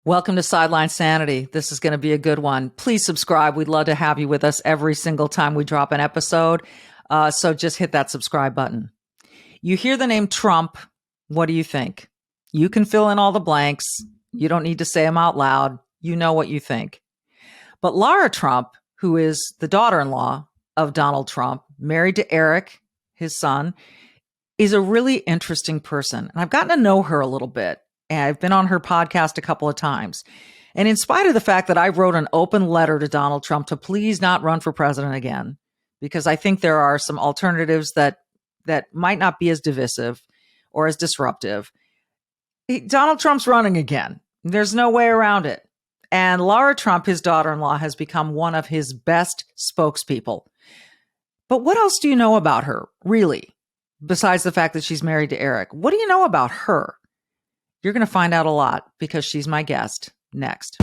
Welcome to Sideline Sanity. This is going to be a good one. Please subscribe. We'd love to have you with us every single time we drop an episode. So just hit that subscribe button. You hear the name Trump. What do you think? You can fill in all the blanks. You don't need to say them out loud. You know what you think. But Lara Trump, who is the daughter-in-law of Donald Trump, married to Eric, his son, is a really interesting person. And I've gotten to know her a little bit. And I've been on her podcast a couple of times. And in spite of the fact that I wrote an open letter to Donald Trump to please not run for president again, because I think there are some alternatives that might not be as divisive or as disruptive, Donald Trump's running again. There's no way around it. And Lara Trump, his daughter-in-law, has become one of his best spokespeople. But what else do you know about her, really, besides the fact that she's married to Eric? What do you know about her? You're going to find out a lot because she's my guest next.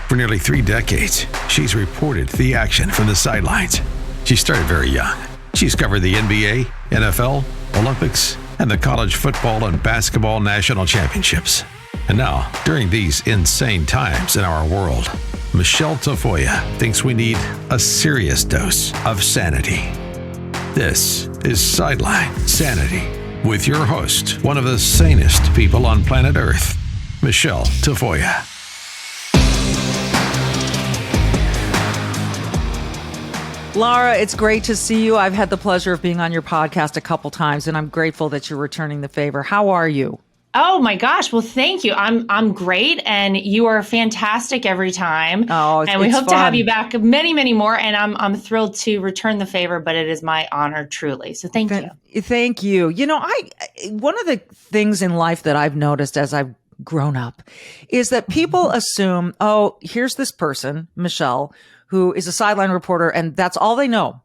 For nearly 3 decades, she's reported the action from the sidelines. She started very young. She's covered the NBA, NFL, Olympics, and the college football and basketball national championships. And now, during these insane times in our world, Michelle Tafoya thinks we need a serious dose of sanity. This is Sideline Sanity. With your host, one of the sanest people on planet Earth, Michelle Tafoya. Lara, it's great to see you. I've had the pleasure of being on your podcast a couple times, and I'm grateful that you're returning the favor. How are you? Oh my gosh. Well, thank you. I'm great. And you are fantastic every time. And we hope to have you back many, many more. And I'm thrilled to return the favor, but it is my honor truly. So thank you. Thank you. You know, one of the things in life that I've noticed as I've grown up is that people assume, oh, here's this person, Michelle, who is a sideline reporter, and that's all they know.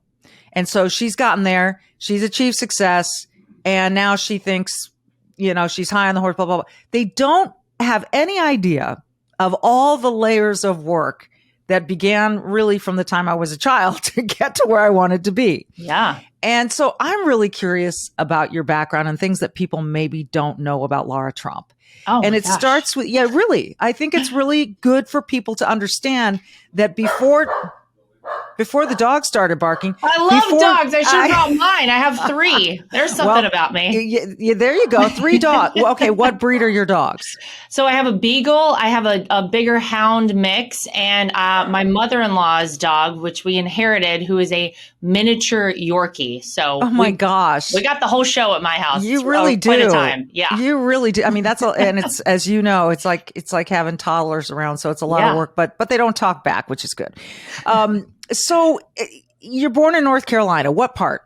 And so she's gotten there, she's achieved success, and now she thinks, you know, she's high on the horse, blah, blah, blah. They don't have any idea of all the layers of work that began really from the time I was a child to get to where I wanted to be. Yeah. And so I'm really curious about your background and things that people maybe don't know about Lara Trump. Oh, and it starts with, really, I think it's really good for people to understand that before the dog started barking. I love dogs. I should have brought mine. I have 3. There's something about me. There you go. 3 dogs. Well, okay. What breed are your dogs? So I have a beagle. I have a bigger hound mix, and my mother-in-law's dog, which we inherited, who is a miniature Yorkie. So oh my gosh, we got the whole show at my house. You really do. Quite a time. Yeah, you really do. I mean, and it's, as you know, it's like having toddlers around. So it's a lot of work, but they don't talk back, which is good. So you're born in North Carolina. What part?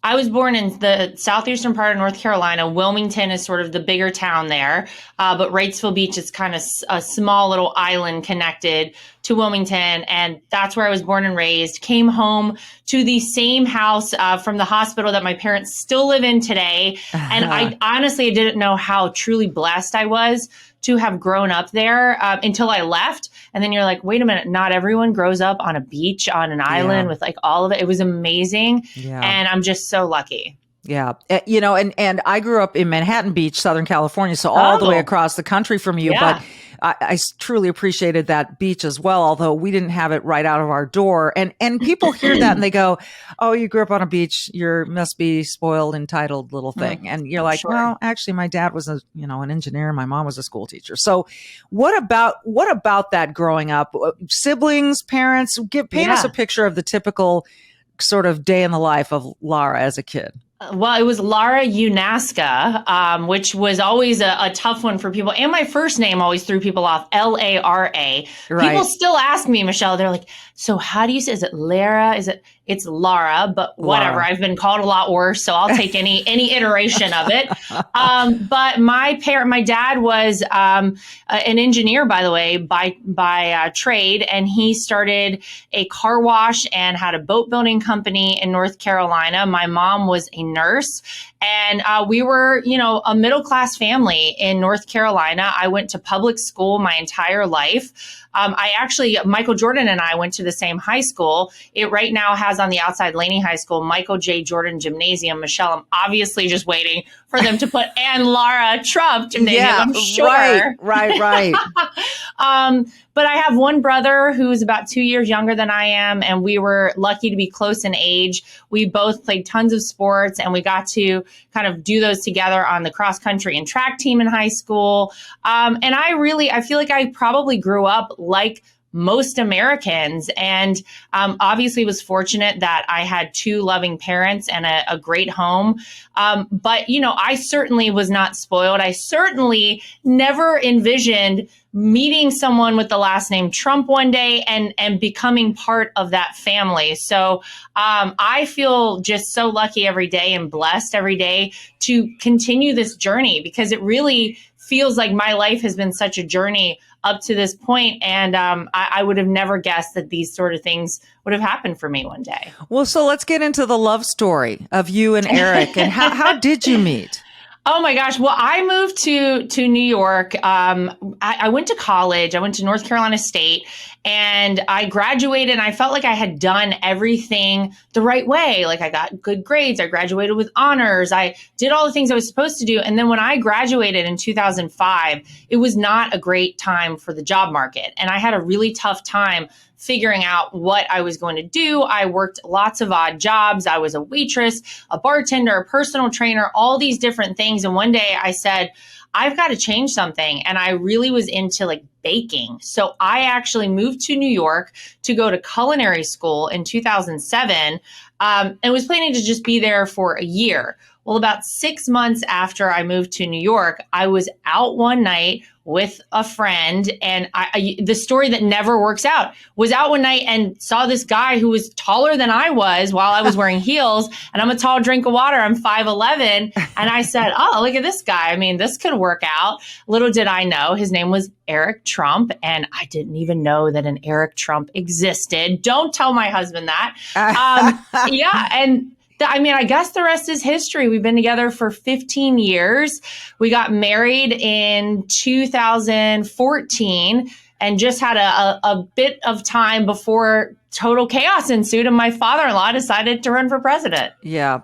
I was born in the southeastern part of North Carolina. Wilmington is sort of the bigger town there. But Wrightsville Beach is kind of a small little island connected to Wilmington. And that's where I was born and raised. Came home to the same house from the hospital that my parents still live in today. And I honestly didn't know how truly blessed I was to have grown up there until I left. And then you're like, wait a minute, not everyone grows up on a beach, on an island with like all of it. It was amazing. Yeah. And I'm just so lucky. Yeah. You know, and I grew up in Manhattan Beach, Southern California, so all the way across the country from you. Yeah. But I truly appreciated that beach as well, although we didn't have it right out of our door. And people hear that and they go, oh, you grew up on a beach, you must be spoiled, entitled little thing. And you're like, well, actually, my dad was an engineer and my mom was a school teacher. So what about that growing up? Siblings, parents, paint us a picture of the typical sort of day in the life of Lara as a kid. Well, it was Lara Unaska, which was always a tough one for people. And my first name always threw people off, Lara. Right. People still ask me, Michelle, they're like, so how do you say, is it Lara? It's Lara, but whatever. Lara. I've been called a lot worse, so I'll take any iteration of it. But my dad was an engineer, by the way, by trade, and he started a car wash and had a boat building company in North Carolina. My mom was a nurse, And we were, a middle-class family in North Carolina. I went to public school my entire life. Michael Jordan and I went to the same high school. It right now has on the outside Laney High School, Michael J. Jordan Gymnasium. Michelle, I'm obviously just waiting for them to put and Lara Trump Gymnasium, I'm sure. Right. But I have one brother who's about 2 years younger than I am, and we were lucky to be close in age. We both played tons of sports, and we got to kind of do those together on the cross country and track team in high school. And I feel like I probably grew up like most Americans, and obviously was fortunate that I had two loving parents and a great home. But, I certainly was not spoiled. I certainly never envisioned meeting someone with the last name Trump one day and becoming part of that family. So I feel just so lucky every day and blessed every day to continue this journey, because it really feels like my life has been such a journey up to this point. And I would have never guessed that these sort of things would have happened for me one day. Well, so let's get into the love story of you and Eric. And how did you meet? Oh my gosh. Well, I moved to New York. I went to college. I went to North Carolina State, and I graduated, and I felt like I had done everything the right way. Like, I got good grades. I graduated with honors. I did all the things I was supposed to do. And then when I graduated in 2005, it was not a great time for the job market. And I had a really tough time figuring out what I was going to do. I worked lots of odd jobs. I was a waitress, a bartender, a personal trainer, all these different things. And one day I said, I've got to change something. And I really was into like baking. So I actually moved to New York to go to culinary school in 2007, and was planning to just be there for a year. Well, about 6 months after I moved to New York, I was out one night with a friend, and the story that never works out, was out one night and saw this guy who was taller than I was while I was wearing heels, and I'm a tall drink of water. I'm 5'11", and I said, oh, look at this guy. I mean, this could work out. Little did I know his name was Eric Trump, and I didn't even know that an Eric Trump existed. Don't tell my husband that. Yeah, and I guess the rest is history. We've been together for 15 years. We got married in 2014 and just had a bit of time before total chaos ensued, and my father-in-law decided to run for president. Yeah.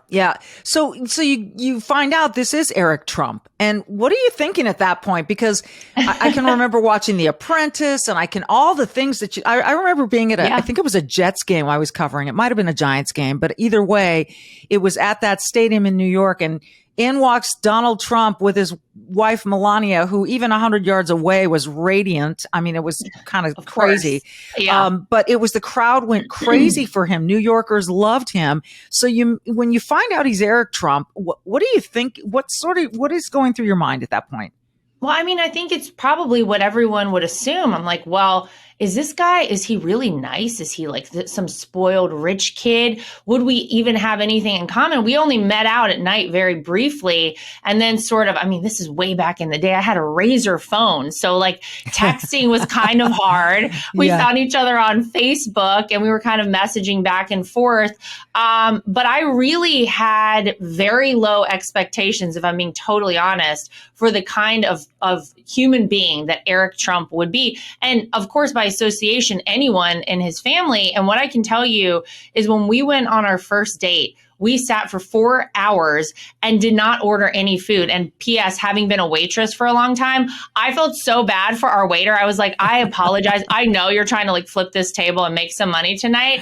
So you find out this is Eric Trump. And what are you thinking at that point? Because I can remember watching The Apprentice, and all the things that I remember being at I think it was a Jets game I was covering. It might have been a Giants game, but either way, it was at that stadium in New York, and in walks Donald Trump with his wife, Melania, who even 100 yards away was radiant. I mean, it was kind of crazy. Yeah. But it was, the crowd went crazy for him. New Yorkers loved him. So when you find out he's Eric Trump, what do you think? What is going through your mind at that point? Well, I think it's probably what everyone would assume. I'm like, well, is he really nice? Is he like some spoiled rich kid? Would we even have anything in common? We only met out at night very briefly. And then this is way back in the day. I had a Razor phone. So like texting was kind of hard. We found each other on Facebook, and we were kind of messaging back and forth. But I really had very low expectations, if I'm being totally honest, for the kind of human being that Eric Trump would be. And of course, by association, anyone in his family. And what I can tell you is when we went on our first date, we sat for 4 hours and did not order any food. And P.S., having been a waitress for a long time, I felt so bad for our waiter. I was like, I apologize. I know you're trying to like flip this table and make some money tonight.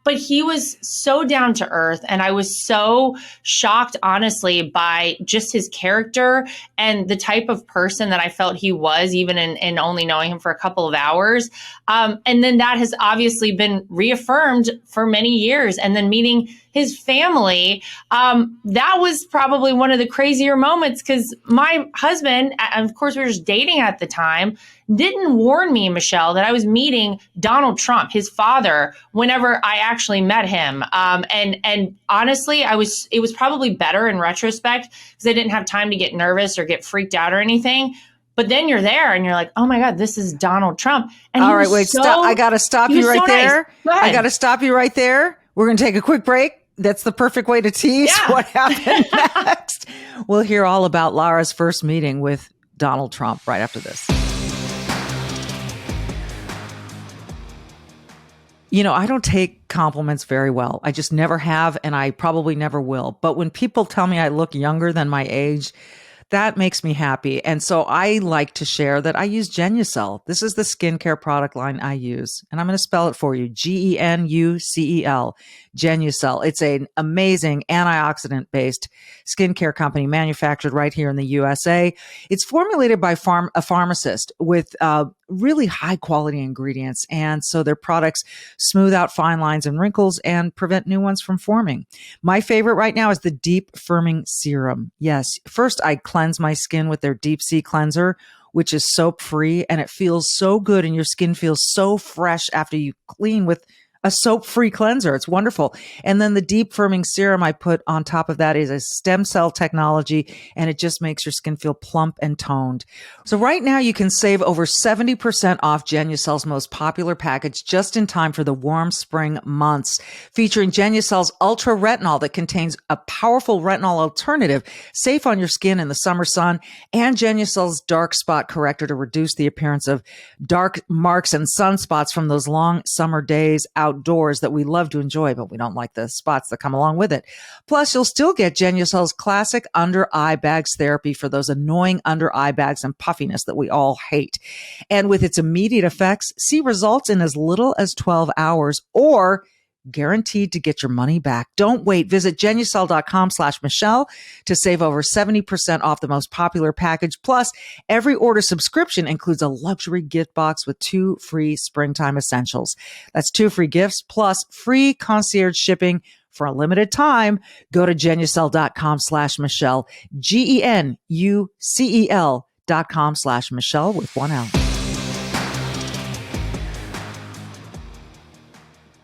But he was so down to earth. And I was so shocked, honestly, by just his character and the type of person that I felt he was, even in only knowing him for a couple of hours. And then that has obviously been reaffirmed for many years. And then meeting his family, that was probably one of the crazier moments, because my husband, and of course we were just dating at the time, didn't warn me, Michelle, that I was meeting Donald Trump, his father, whenever I actually met him. And honestly, it was probably better in retrospect, because I didn't have time to get nervous or get freaked out or anything. But then you're there and you're like, oh my God, this is Donald Trump. And stop. I got to stop you right there. Nice. I got to stop you right there. We're going to take a quick break. That's the perfect way to tease what happened next. We'll hear all about Lara's first meeting with Donald Trump right after this. You know, I don't take compliments very well. I just never have, and I probably never will. But when people tell me I look younger than my age, that makes me happy. And so I like to share that I use Genucel. This is the skincare product line I use. And I'm going to spell it for you. Genucel. Genucel. It's an amazing antioxidant-based skincare company manufactured right here in the USA. It's formulated by a pharmacist with really high quality ingredients. And so their products smooth out fine lines and wrinkles and prevent new ones from forming. My favorite right now is the Deep Firming Serum. Yes. First, I cleanse my skin with their Deep Sea Cleanser, which is soap free, and it feels so good and your skin feels so fresh after you clean with a soap-free cleanser. It's wonderful. And then the Deep Firming Serum I put on top of that is a stem cell technology, and it just makes your skin feel plump and toned. So right now you can save over 70% off Genucel's most popular package just in time for the warm spring months, featuring Genucel's Ultra Retinol that contains a powerful retinol alternative, safe on your skin in the summer sun, and Genucel's Dark Spot Corrector to reduce the appearance of dark marks and sunspots from those long summer days outdoors that we love to enjoy, but we don't like the spots that come along with it. Plus, you'll still get Genucel's classic under eye bags therapy for those annoying under eye bags and puffiness that we all hate. And with its immediate effects, see results in as little as 12 hours or guaranteed to get your money back. Don't wait. Visit Genucel.com/Michelle to save over 70% off the most popular package. Plus, every order subscription includes a luxury gift box with 2 free springtime essentials. That's 2 free gifts plus free concierge shipping for a limited time. Go to Genucel.com/Michelle, Genucel.com/Michelle with 1 L.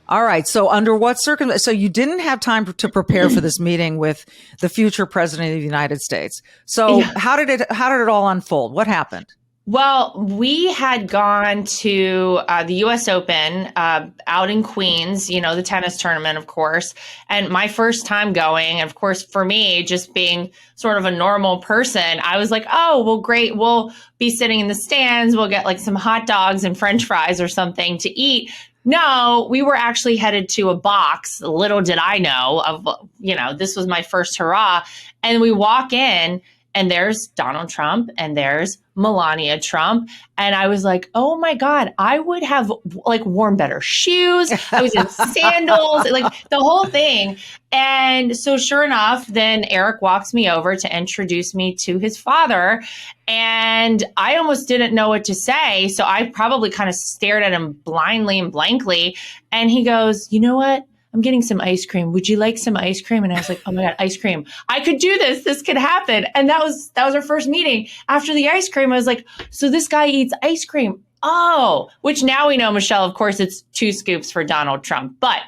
All right. So under what circumstances? So you didn't have time to prepare for this meeting with the future president of the United States. So how did it all unfold? What happened? Well, we had gone to the U.S. Open out in Queens, you know, the tennis tournament, of course. And my first time going, of course, for me, just being sort of a normal person, I was like, oh, well, great. We'll be sitting in the stands. We'll get like some hot dogs and French fries or something to eat. No, we were actually headed to a box. Little did I know of, you know, this was my first hurrah. And we walk in and there's Donald Trump and there's Melania Trump. And I was like, oh my God, I would have like worn better shoes. I was in sandals, like the whole thing. And so sure enough, then Eric walks me over to introduce me to his father. And I almost didn't know what to say. So I probably kind of stared at him blindly and blankly. And he goes, you know what? I'm getting some ice cream. Would you like some ice cream? And I was like, oh my God, ice cream. I could do this. This could happen. And that was our first meeting. After the ice cream, I was like, so this guy eats ice cream. Oh, which now we know, Michelle, of course, it's 2 scoops for Donald Trump. But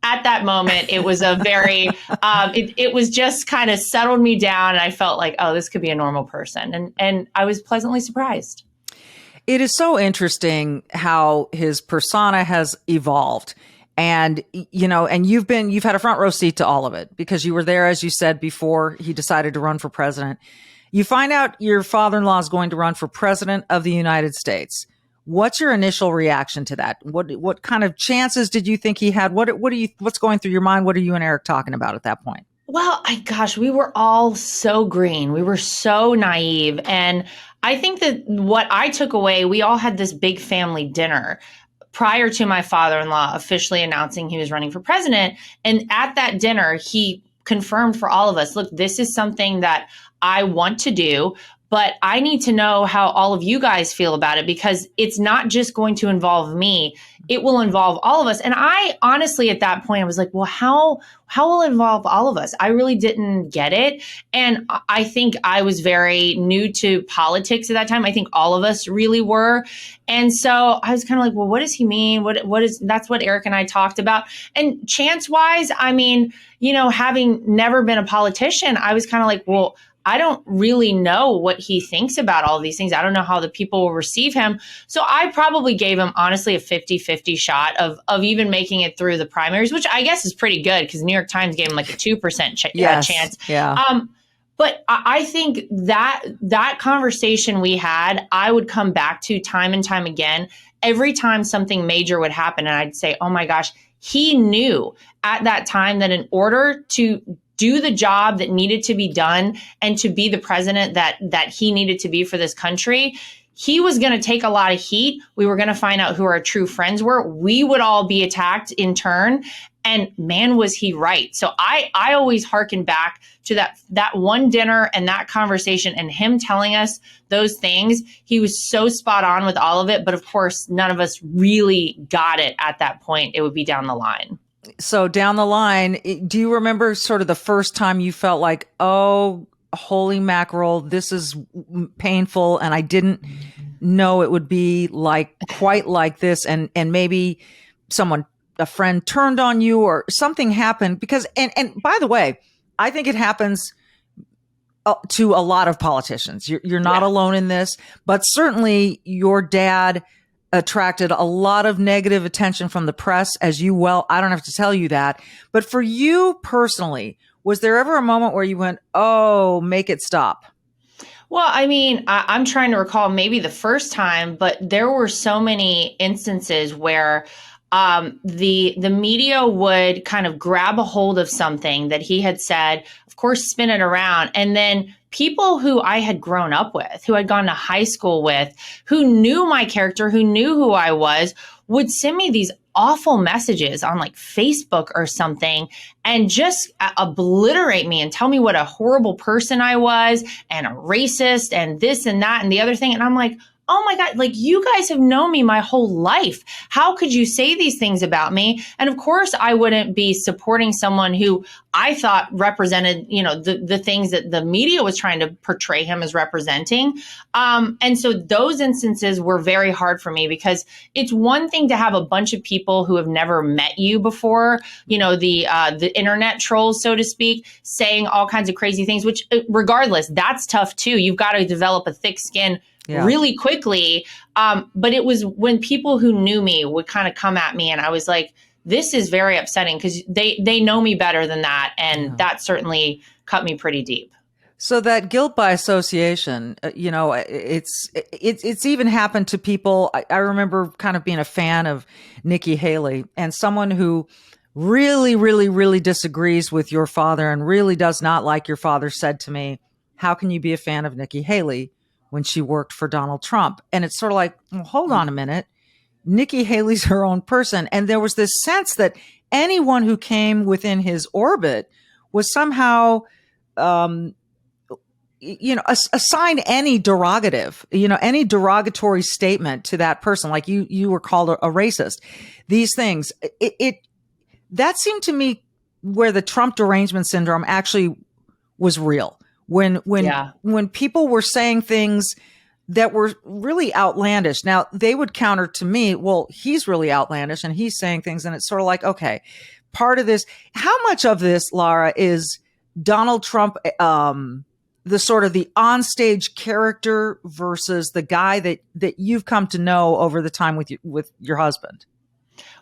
at that moment, it was a very, it was just kind of settled me down. And I felt like, oh, this could be a normal person. And I was pleasantly surprised. It is so interesting how his persona has evolved. And, you know, and you've had a front row seat to all of it because you were there, as you said, before he decided to run for president. You find out your father-in-law is going to run for president of the United States. What's your initial reaction to that? What kind of chances did you think he had? What's going through your mind? What are you and Eric talking about at that point? Well, we were all so green. We were so naive. And I think that what I took away, we all had this big family dinner prior to my father-in-law officially announcing he was running for president. And at that dinner, he confirmed for all of us, look, this is something that I want to do, but I need to know how all of you guys feel about it because it's not just going to involve me. It will involve all of us. And I honestly, at that point, I was like, well, how will it involve all of us? I really didn't get it. And I think I was very new to politics at that time. I think all of us really were. And so I was kind of like, well, what does he mean? That's what Eric and I talked about. And chance wise, I mean, you know, having never been a politician, I was kind of like, well, I don't really know what he thinks about all these things. I don't know how the people will receive him. So I probably gave him, honestly, a 50-50 shot of even making it through the primaries, which I guess is pretty good because New York Times gave him like a 2% chance. Yeah. But I think that conversation we had, I would come back to time and time again. Every time something major would happen, and I'd say, oh my gosh, he knew at that time that in order to do the job that needed to be done and to be the president that he needed to be for this country, he was going to take a lot of heat. We were going to find out who our true friends were. We would all be attacked in turn. And man, was he right. So I always hearken back to that one dinner and that conversation and him telling us those things. He was so spot on with all of it. But of course, none of us really got it at that point. It would be down the line. So down the line, do you remember sort of the first time you felt like, oh, holy mackerel, this is painful, and I didn't know it would be like quite like this, and maybe a friend turned on you or something happened? Because and by the way, I think it happens to a lot of politicians. You're not alone in this, but certainly your dad attracted a lot of negative attention from the press, as you well, I don't have to tell you that. But for you personally, was there ever a moment where you went, oh, make it stop? Well, I mean, I'm trying to recall maybe the first time, but there were so many instances where the media would kind of grab a hold of something that he had said, of course, spin it around, and then people who I had grown up with, who I'd gone to high school with, who knew my character, who knew who I was, would send me these awful messages on like Facebook or something and just obliterate me and tell me what a horrible person I was and a racist and this and that and the other thing. And I'm like, oh my God, like you guys have known me my whole life. How could you say these things about me? And of course, I wouldn't be supporting someone who I thought represented, the things that the media was trying to portray him as representing. And so those instances were very hard for me because it's one thing to have a bunch of people who have never met you before, the internet trolls, so to speak, saying all kinds of crazy things, which regardless, that's tough too. You've got to develop a thick skin really quickly. But it was when people who knew me would kind of come at me and I was like, this is very upsetting because they know me better than that. And that certainly cut me pretty deep. So that guilt by association, it's even happened to people. I remember kind of being a fan of Nikki Haley, and someone who really, really, really disagrees with your father and really does not like your father said to me, how can you be a fan of Nikki Haley when she worked for Donald Trump? And it's sort of like, well, hold on a minute. Nikki Haley's her own person. And there was this sense that anyone who came within his orbit was somehow, assign any any derogatory statement to that person. Like you were called a racist. These things, that seemed to me where the Trump derangement syndrome actually was real. When people were saying things that were really outlandish. Now they would counter to me, well, he's really outlandish and he's saying things. And it's sort of like, okay, part of this, how much of this, Lara, is Donald Trump, the sort of the onstage character versus the guy that you've come to know over the time with your husband?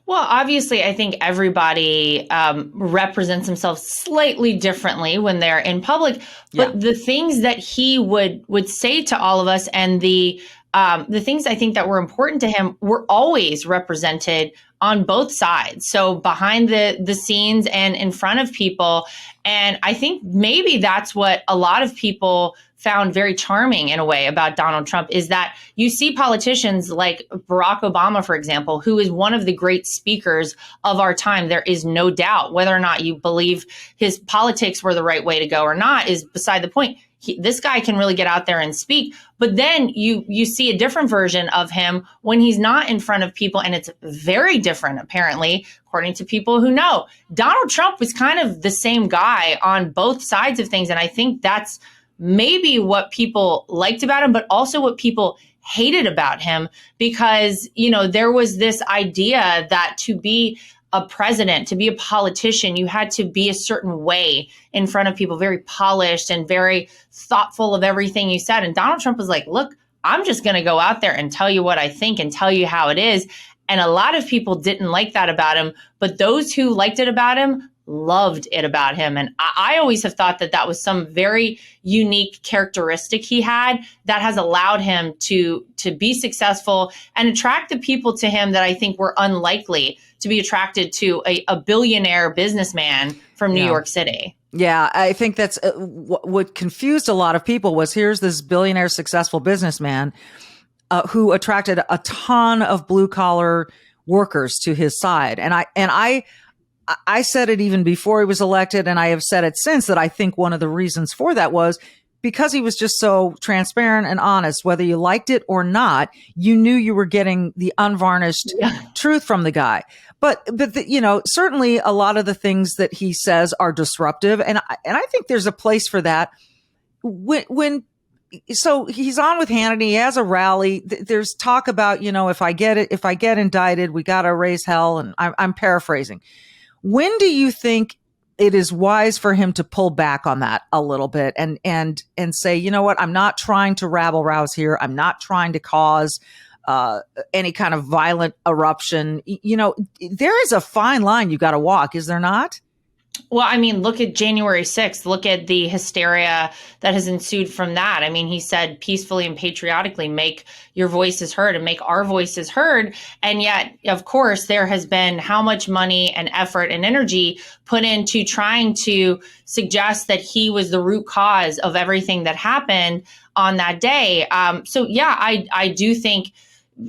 Well, obviously, I think everybody represents themselves slightly differently when they're in public. But the things that he would say to all of us and the things I think that were important to him were always represented on both sides. So behind the scenes and in front of people. And I think maybe that's what a lot of people found very charming in a way about Donald Trump is that you see politicians like Barack Obama, for example, who is one of the great speakers of our time. There is no doubt whether or not you believe his politics were the right way to go or not is beside the point. This guy can really get out there and speak. But then you see a different version of him when he's not in front of people. And it's very different, apparently, according to people who know. Donald Trump was kind of the same guy on both sides of things. And I think that's maybe what people liked about him, but also what people hated about him, because, there was this idea that to be a president, to be a politician, you had to be a certain way in front of people, very polished and very thoughtful of everything you said. And Donald Trump was like, look, I'm just going to go out there and tell you what I think and tell you how it is. And a lot of people didn't like that about him, but those who liked it about him loved it about him. And I always have thought that that was some very unique characteristic he had that has allowed him to be successful and attract the people to him that I think were unlikely to be attracted to a billionaire businessman from New York City. Yeah, I think that's what confused a lot of people was here's this billionaire successful businessman who attracted a ton of blue collar workers to his side. And I said it even before he was elected, and I have said it since, that I think one of the reasons for that was because he was just so transparent and honest. Whether you liked it or not, you knew you were getting the unvarnished truth from the guy. But certainly a lot of the things that he says are disruptive, and I think there's a place for that. So he's on with Hannity. He has a rally. There's talk about, if I get indicted, we got to raise hell. And I'm paraphrasing. When do you think it is wise for him to pull back on that a little bit and say, you know what, I'm not trying to rabble rouse here. I'm not trying to cause any kind of violent eruption. There is a fine line you got to walk, is there not? Well, I mean, look at January 6th. Look at the hysteria that has ensued from that. I mean, he said peacefully and patriotically, make your voices heard and make our voices heard. And yet, of course, there has been how much money and effort and energy put into trying to suggest that he was the root cause of everything that happened on that day. I do think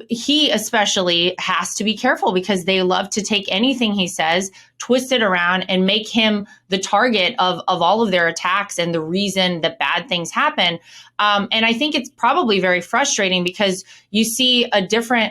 he especially has to be careful because they love to take anything he says, twist it around, and make him the target of all of their attacks and the reason that bad things happen. And I think it's probably very frustrating because you see a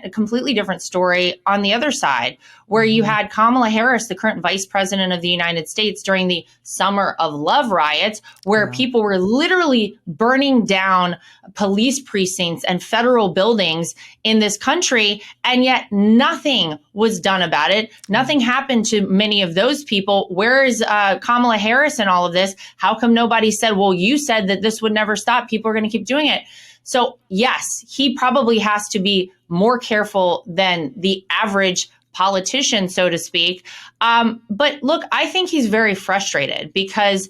completely different story on the other side, where you had Kamala Harris, the current vice president of the United States, during the Summer of Love riots, where people were literally burning down police precincts and federal buildings in this country. And yet nothing was done about it. Nothing happened to many of those people. Where is Kamala Harris in all of this? How come nobody said, well, you said that this would never stop. People are going to keep doing it. So yes, he probably has to be more careful than the average politician, so to speak. But look, I think he's very frustrated because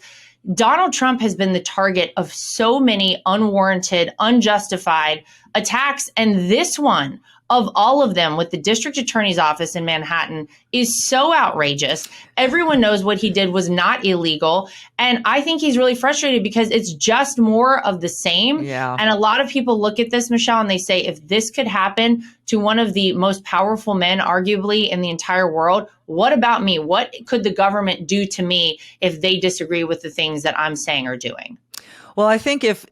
Donald Trump has been the target of so many unwarranted, unjustified attacks. And this one, of all of them, with the district attorney's office in Manhattan, is so outrageous. Everyone knows what he did was not illegal. And I think he's really frustrated because it's just more of the same. Yeah. And a lot of people look at this, Michelle, and they say, if this could happen to one of the most powerful men, arguably, in the entire world, what about me? What could the government do to me if they disagree with the things that I'm saying or doing? Well, I think if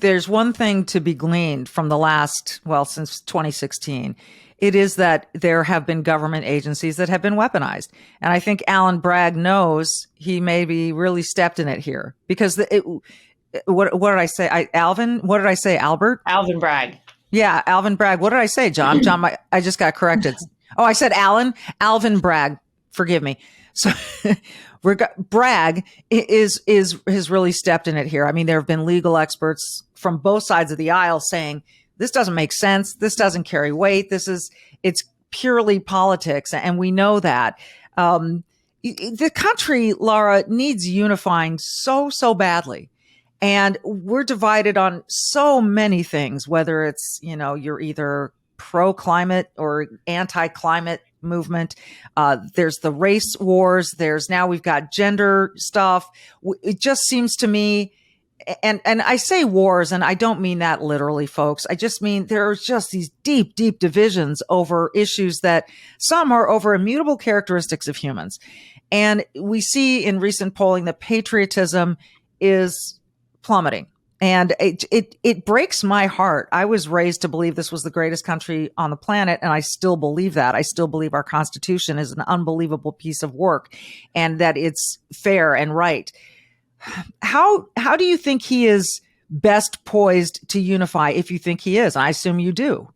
there's one thing to be gleaned from since 2016, it is that there have been government agencies that have been weaponized. And I think Alan Bragg knows he maybe really stepped in it here because what did I say? Alvin? What did I say? Albert? Alvin Bragg. Yeah. Alvin Bragg. What did I say, John? I just got corrected. Oh, I said Alvin Bragg. Forgive me. So Bragg has really stepped in it here. I mean, there have been legal experts from both sides of the aisle saying this doesn't make sense. This doesn't carry weight. It's purely politics. And we know that. The country, Lara, needs unifying so badly. And we're divided on so many things, whether it's, you're either pro-climate or anti-climate movement. There's the race wars. We've got gender stuff. It just seems to me, and I say wars, and I don't mean that literally, folks. I just mean there's just these deep divisions over issues that some are over immutable characteristics of humans. And we see in recent polling that patriotism is plummeting. And it breaks my heart. I was raised to believe this was the greatest country on the planet, and I still believe that. I still believe our Constitution is an unbelievable piece of work and that it's fair and right. How do you think he is best poised to unify, if you think he is? I assume you do.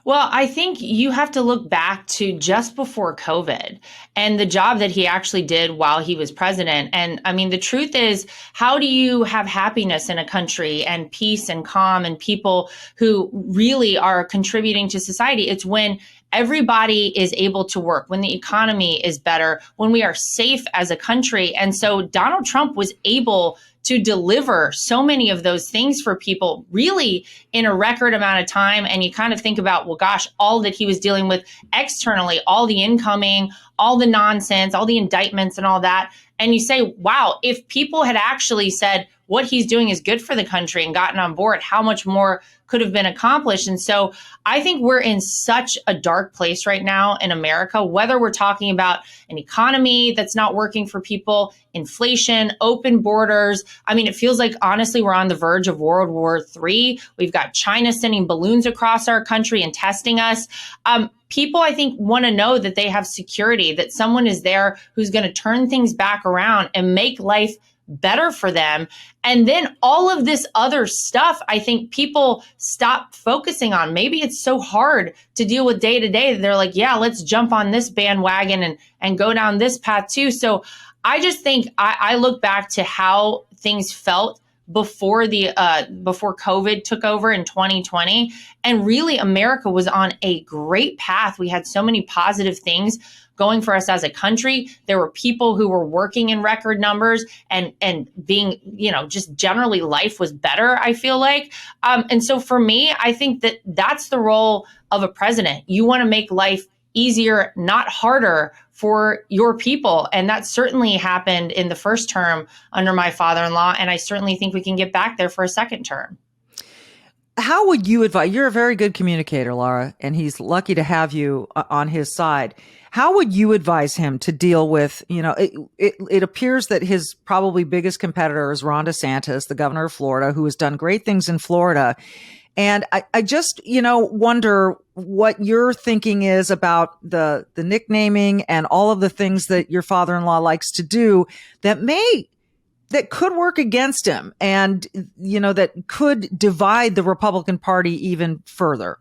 Well, I think you have to look back to just before COVID and the job that he actually did while he was president. And I mean, the truth is, how do you have happiness in a country and peace and calm and people who really are contributing to society? It's when everybody is able to work, when the economy is better, when we are safe as a country. And so Donald Trump was able to deliver so many of those things for people really in a record amount of time. And you kind of think about, well, gosh, all that he was dealing with externally, all the incoming, all the nonsense, all the indictments and all that. And you say, wow, if people had actually said what he's doing is good for the country and gotten on board, how much more could have been accomplished. And so I think we're in such a dark place right now in America, whether we're talking about an economy that's not working for people, inflation, open borders. I mean, it feels like, honestly, we're on the verge of World War III. We've got China sending balloons across our country and testing us. People, I think, want to know that they have security, that someone is there who's going to turn things back around and make life better for them. And then all of this other stuff, I think people stop focusing on. Maybe it's so hard to deal with day to day. They're like, yeah, let's jump on this bandwagon and go down this path too. So I just think I look back to how things felt before COVID took over in 2020. And really, America was on a great path. We had so many positive things going for us as a country. There were people who were working in record numbers and being, just generally life was better, I feel like. And so for me, I think that that's the role of a president. You want to make life easier, not harder for your people. And that certainly happened in the first term under my father-in-law. And I certainly think we can get back there for a second term. How would you advise? You're a very good communicator, Lara, and he's lucky to have you on his side. How would you advise him to deal with, it appears that his probably biggest competitor is Ron DeSantis, the governor of Florida, who has done great things in Florida. And I just, wonder what your thinking is about the nicknaming and all of the things that your father-in-law likes to do that could work against him and, that could divide the Republican Party even further.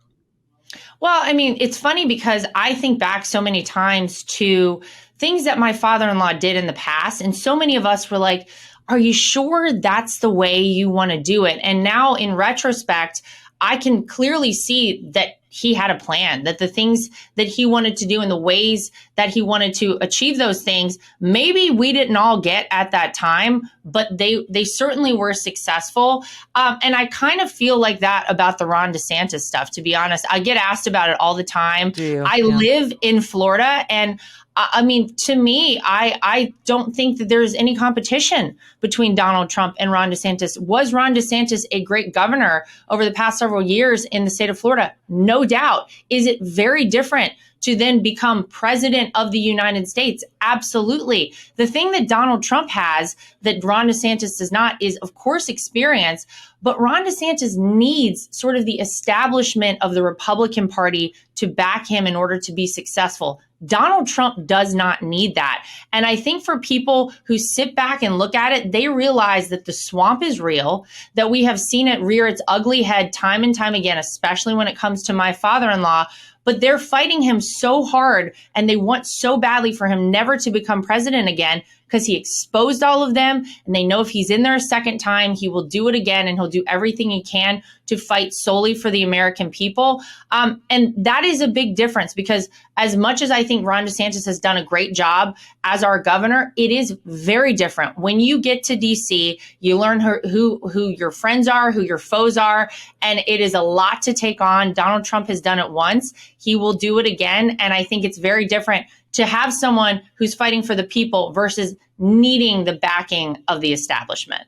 Well, I mean, it's funny because I think back so many times to things that my father-in-law did in the past. And so many of us were like, are you sure that's the way you want to do it? And now in retrospect, I can clearly see that he had a plan, that the things that he wanted to do and the ways that he wanted to achieve those things, maybe we didn't all get at that time, but they certainly were successful. And I kind of feel like that about the Ron DeSantis stuff, to be honest. I get asked about it all the time. I live in Florida, and I mean, to me, I don't think that there's any competition between Donald Trump and Ron DeSantis. Was Ron DeSantis a great governor over the past several years in the state of Florida? No doubt. Is it very different to then become president of the United States? Absolutely. The thing that Donald Trump has that Ron DeSantis does not is, of course, experience. But Ron DeSantis needs sort of the establishment of the Republican Party to back him in order to be successful. Donald Trump does not need that. And I think for people who sit back and look at it, they realize that the swamp is real, that we have seen it rear its ugly head time and time again, especially when it comes to my father-in-law. But they're fighting him so hard and they want so badly for him never to become president again because he exposed all of them. And they know if he's in there a second time, he will do it again and he'll do everything he can to fight solely for the American people. And that is a big difference because as much as I think Ron DeSantis has done a great job as our governor, it is very different. When you get to DC, you learn who your friends are, who your foes are, and it is a lot to take on. Donald Trump has done it once. He will do it again. And I think it's very different to have someone who's fighting for the people versus needing the backing of the establishment.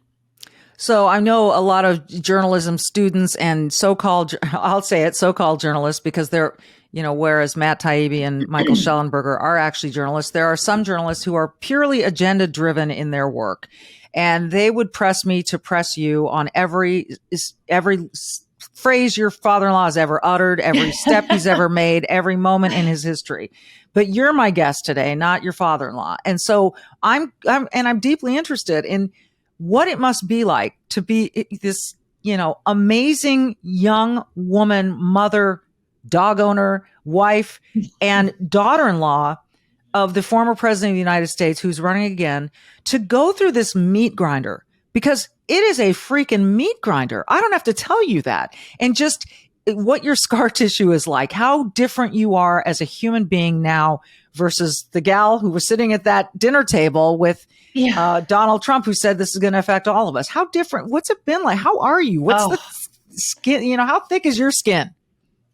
So I know a lot of journalism students and I'll say it, so-called journalists, because they're, whereas Matt Taibbi and Michael Schellenberger are actually journalists, there are some journalists who are purely agenda driven in their work. And they would press me to press you on every phrase your father-in-law has ever uttered, every step he's ever made, every moment in his history. But you're my guest today, not your father-in-law. And so I'm deeply interested in what it must be like to be this, amazing young woman, mother, dog owner, wife, and daughter-in-law of the former president of the United States, who's running again, to go through this meat grinder, because it is a freaking meat grinder. I don't have to tell you that. And just what your scar tissue is like, how different you are as a human being now versus the gal who was sitting at that dinner table with Donald Trump, who said this is going to affect all of us. How different? What's it been like? How are you? What's the skin? How thick is your skin?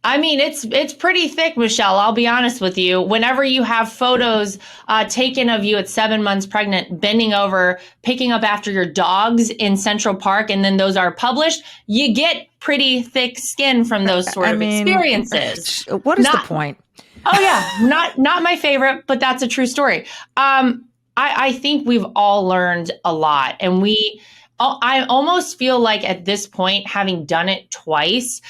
I mean, it's pretty thick, Michelle. I'll be honest with you. Whenever you have photos taken of you at 7 months pregnant, bending over, picking up after your dogs in Central Park, and then those are published, you get pretty thick skin from those sort of experiences. What is the point? Oh yeah, not my favorite, but that's a true story. I think we've all learned a lot, and I almost feel like at this point, having done it twice,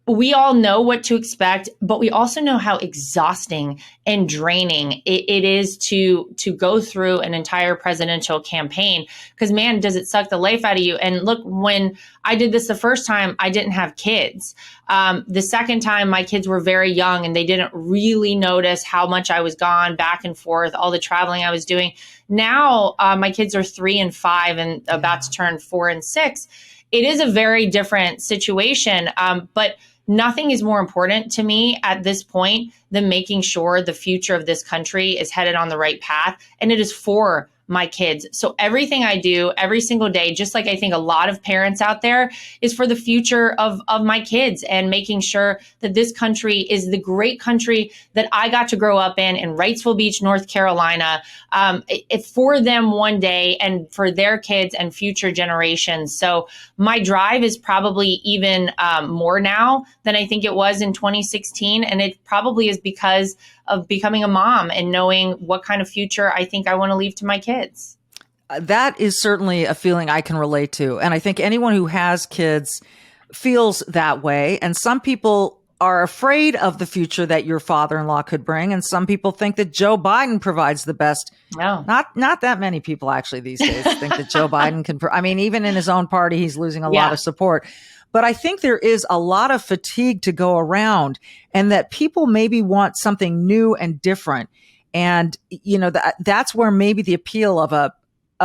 we all know what to expect, but we also know how exhausting and draining it is to go through an entire presidential campaign. Because man, does it suck the life out of you. And look, when I did this the first time, I didn't have kids. The second time, my kids were very young and they didn't really notice how much I was gone back and forth, all the traveling I was doing. Now, my kids are 3 and 5 and about to turn 4 and 6. It is a very different situation, but nothing is more important to me at this point than making sure the future of this country is headed on the right path. And it is for my kids. So everything I do every single day, just like I think a lot of parents out there, is for the future of my kids and making sure that this country is the great country that I got to grow up in Wrightsville Beach, North Carolina, for them one day and for their kids and future generations. So my drive is probably even more now than I think it was in 2016. And it probably is because of becoming a mom and knowing what kind of future I think I want to leave to my kids. That is certainly a feeling I can relate to. And I think anyone who has kids feels that way. And some people are afraid of the future that your father-in-law could bring. And some people think that Joe Biden provides the best. No. Not that many people actually these days think that Joe Biden can. Even in his own party, he's losing a lot of support. But I think there is a lot of fatigue to go around, and that people maybe want something new and different. And, that's where maybe the appeal of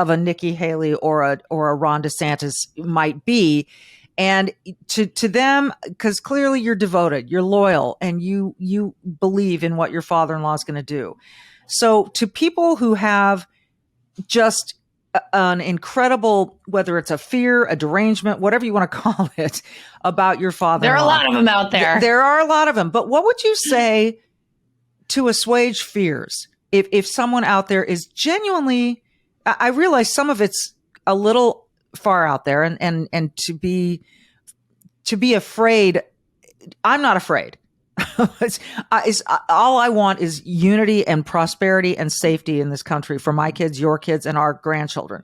a Nikki Haley or a Ron DeSantis might be. And to them, because clearly you're devoted, you're loyal, and you believe in what your father-in-law is going to do. So to people who have just an incredible, whether it's a fear, a derangement, whatever you want to call it, about your father-in-law. There are a lot of them out there. There are a lot of them. But what would you say to assuage fears if someone out there is genuinely, I realize some of it's a little far out there, and to be afraid, I'm not afraid. All I want is unity and prosperity and safety in this country for my kids, your kids, and our grandchildren.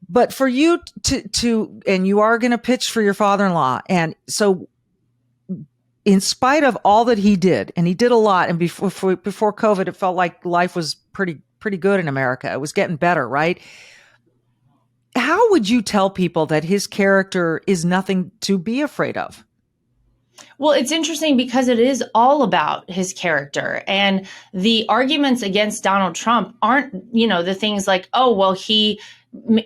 But for you to and you are going to pitch for your father-in-law. And so in spite of all that he did, and he did a lot, and before COVID, it felt like life was pretty good in America. It was getting better, right? How would you tell people that his character is nothing to be afraid of? Well, it's interesting because it is all about his character, and the arguments against Donald Trump aren't, the things like, oh, well, he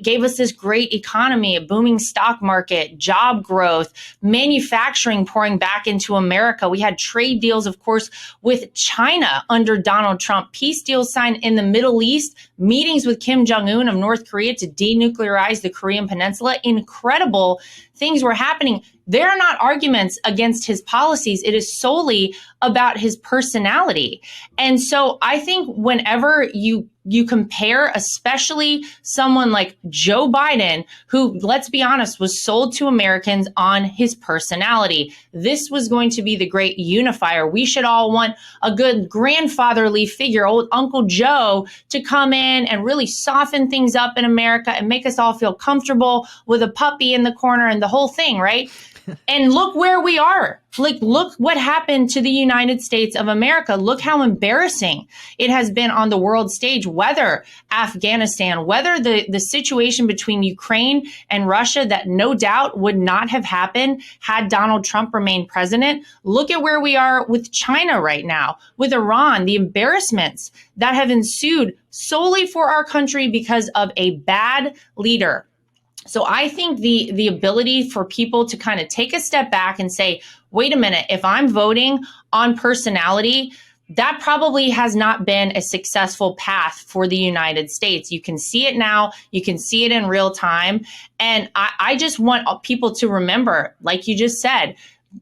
gave us this great economy, a booming stock market, job growth, manufacturing pouring back into America. We had trade deals, of course, with China under Donald Trump, peace deals signed in the Middle East, meetings with Kim Jong-un of North Korea to denuclearize the Korean Peninsula. Incredible things were happening. There are not arguments against his policies. It is solely about his personality. And so I think whenever you compare, especially someone like Joe Biden, who, let's be honest, was sold to Americans on his personality. This was going to be the great unifier. We should all want a good grandfatherly figure, old Uncle Joe, to come in and really soften things up in America and make us all feel comfortable with a puppy in the corner and the whole thing, right? And look where we are. Like, look what happened to the United States of America. Look how embarrassing it has been on the world stage, whether Afghanistan, whether the situation between Ukraine and Russia that no doubt would not have happened had Donald Trump remained president. Look at where we are with China right now, with Iran, the embarrassments that have ensued solely for our country because of a bad leader. So I think the ability for people to kind of take a step back and say, wait a minute, if I'm voting on personality, that probably has not been a successful path for the United States. You can see it now. You can see it in real time. And I just want people to remember, like you just said,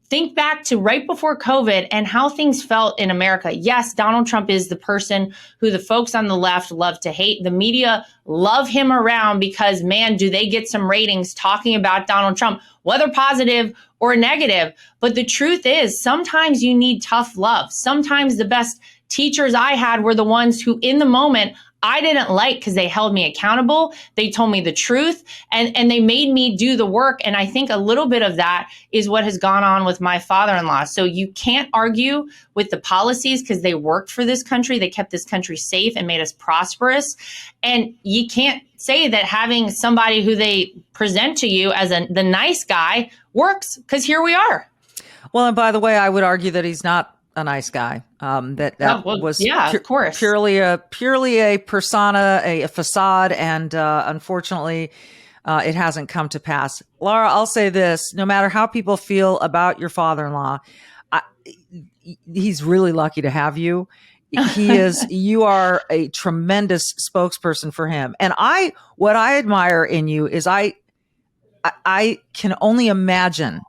think back to right before COVID and how things felt in America. Yes, Donald Trump is the person who the folks on the left love to hate. The media love him around because, man, do they get some ratings talking about Donald Trump, whether positive or negative. But the truth is, sometimes you need tough love. Sometimes the best teachers I had were the ones who, in the moment, I didn't like because they held me accountable. They told me the truth and they made me do the work. And I think a little bit of that is what has gone on with my father-in-law. So you can't argue with the policies because they worked for this country. They kept this country safe and made us prosperous. And you can't say that having somebody who they present to you as the nice guy works, because here we are. Well, and by the way, I would argue that he's not a nice guy. Was of course purely a persona, a facade, and unfortunately, it hasn't come to pass. Lara, I'll say this: no matter how people feel about your father-in-law, he's really lucky to have you. You are a tremendous spokesperson for him, and what I admire in you is I can only imagine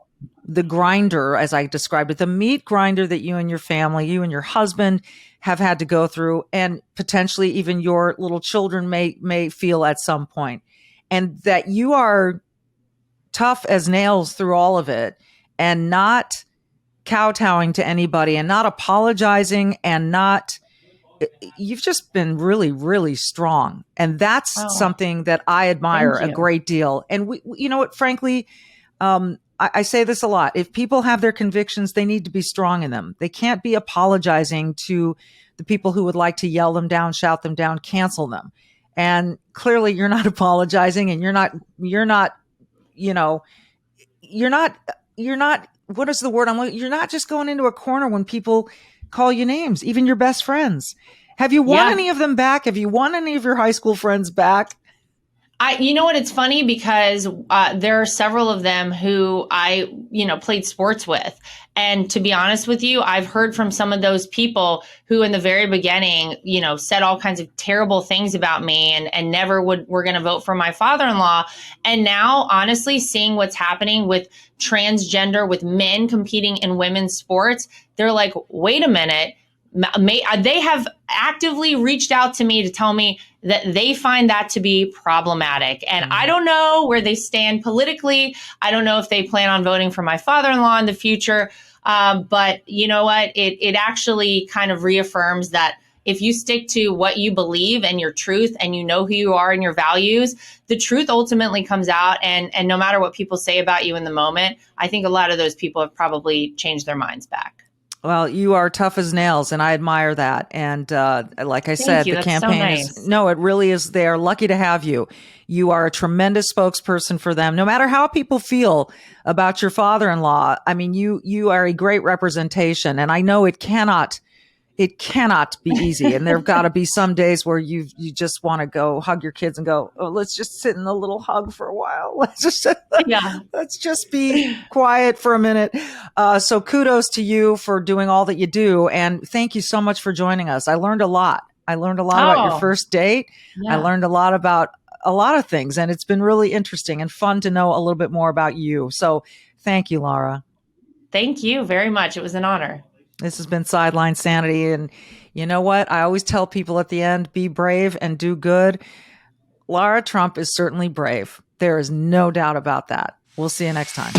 the grinder, as I described it, the meat grinder that you and your family, you and your husband have had to go through, and potentially even your little children may feel at some point. And that you are tough as nails through all of it and not kowtowing to anybody and not apologizing and you've just been really, really strong. And that's something that I admire a great deal. And you know what, frankly, I say this a lot. If people have their convictions, they need to be strong in them. They can't be apologizing to the people who would like to yell them down, shout them down, cancel them. And clearly you're not apologizing, and you're not, what is the word I'm looking? You're not just going into a corner when people call you names, even your best friends. Have you won any of them back? Have you won any of your high school friends back? You know what? It's funny because there are several of them who I, played sports with. And to be honest with you, I've heard from some of those people who in the very beginning, said all kinds of terrible things about me and never were going to vote for my father-in-law. And now, honestly, seeing what's happening with transgender, with men competing in women's sports, they're like, wait a minute. They have actively reached out to me to tell me that they find that to be problematic. And I don't know where they stand politically. I don't know if they plan on voting for my father-in-law in the future. But you know what? It actually kind of reaffirms that if you stick to what you believe and your truth and you know who you are and your values, the truth ultimately comes out. And no matter what people say about you in the moment, I think a lot of those people have probably changed their minds back. Well, you are tough as nails, and I admire that. And like I said, the campaign it really is. They are lucky to have you. You are a tremendous spokesperson for them. No matter how people feel about your father-in-law, I mean, you are a great representation. And I know it cannot be easy. And there've got to be some days where you just want to go hug your kids and go, oh, let's just sit in a little hug for a while. Let's just be quiet for a minute. So kudos to you for doing all that you do. And thank you so much for joining us. I learned a lot. About your first date. Yeah. I learned a lot about a lot of things, and it's been really interesting and fun to know a little bit more about you. So thank you, Lara. Thank you very much. It was an honor. This has been Sideline Sanity. And you know what? I always tell people at the end, be brave and do good. Lara Trump is certainly brave. There is no doubt about that. We'll see you next time.